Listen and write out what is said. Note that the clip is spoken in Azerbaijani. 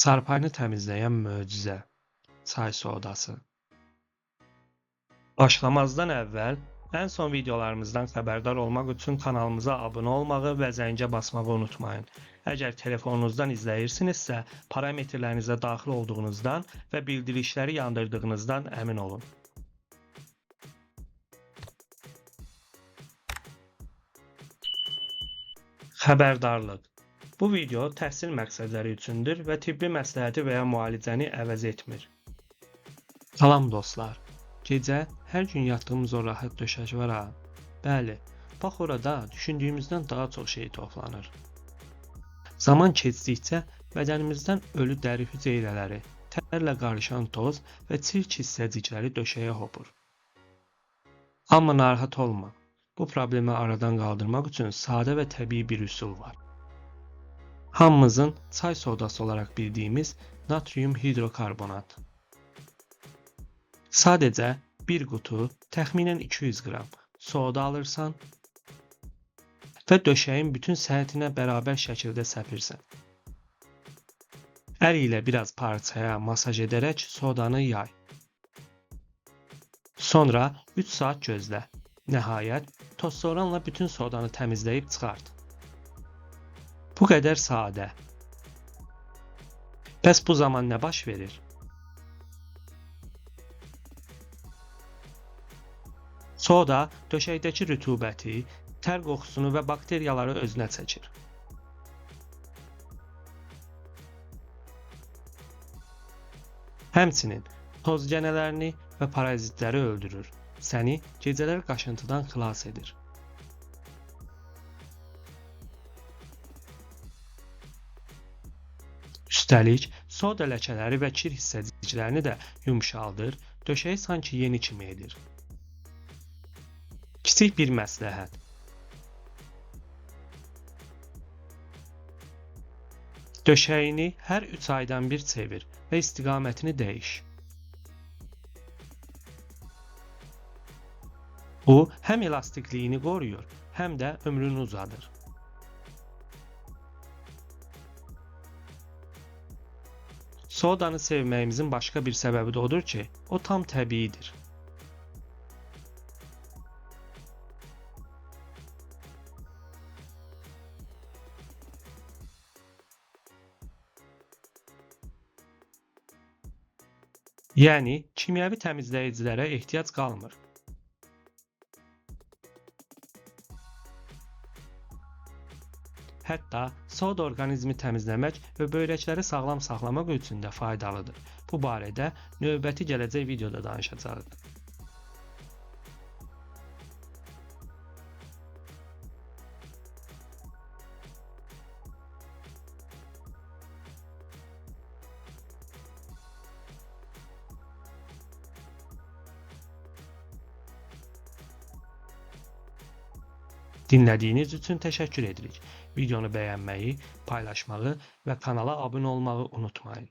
Çarpayını təmizləyən möcüzə, çay sodası. Başlamazdan əvvəl ən son videolarımızdan xəbərdar olmaq üçün kanalımıza abunə olmağı və zəngə basmağı unutmayın. Əgər telefonunuzdan izləyirsinizsə, parametrlərinizə daxil olduğunuzdan və bildirişləri yandırdığınızdan əmin olun. Xəbərdarlıq. Bu video təhsil məqsədləri üçündür və tibbi məsləhəti və ya müalicəni əvəz etmir. Salam dostlar. Gecə hər gün yatdığımız o rahat döşək var ha. Bəli, bax orada düşündüyümüzdən daha çox şey toplanır. Zaman keçdikcə bədənimizdən ölü dəri hüceyrələri, tərlə qarışan toz və çirk hissəcikləri döşəyə hopur. Amma narahat olma. Bu problemi aradan qaldırmaq üçün sadə və təbii bir üsul var. Hamımızın çay sodası olaraq bildiyimiz natrium hidrokarbonat. Sadəcə bir qutu, təxminən 200 qram soda alırsan və döşəyin bütün səthinə bərabər şəkildə səpirsən. Əl ilə biraz parçaya masaj edərək sodanı yay. Sonra 3 saat gözlə. Nəhayət, tozsoranla bütün sodanı təmizləyib çıxart. Bu qədər sadə. Bəs bu zaman nə baş verir? Soda döşəkdəki rütubəti, tər qoxusunu və bakteriyaları özünə çəkir. Həmçinin toz cənələrini və parazitləri öldürür. Səni gecələr qaşıntıdan xilas edir. Üstəlik, soda ləkələri və kir hissəciklərini də yumşaldır, döşəyi sanki yeni kimi edir. Kiçik bir məsləhət. Döşəyini hər 3 aydan bir çevir və istiqamətini dəyiş. Bu, həm elastikliyini qoruyur, həm də ömrünü uzadır. Sodanı sevməyimizin başqa bir səbəbi də odur ki, o tam təbiidir. Yəni, kimyəvi təmizləyicilərə ehtiyac qalmır. Hətta soda orqanizmi təmizləmək və böyrəkləri sağlam saxlamaq üçün də faydalıdır. Bu barədə növbəti gələcək videoda danışacağıq. Dinlədiyiniz üçün təşəkkür edirik. Videonu bəyənməyi, paylaşmağı və kanala abunə olmağı unutmayın.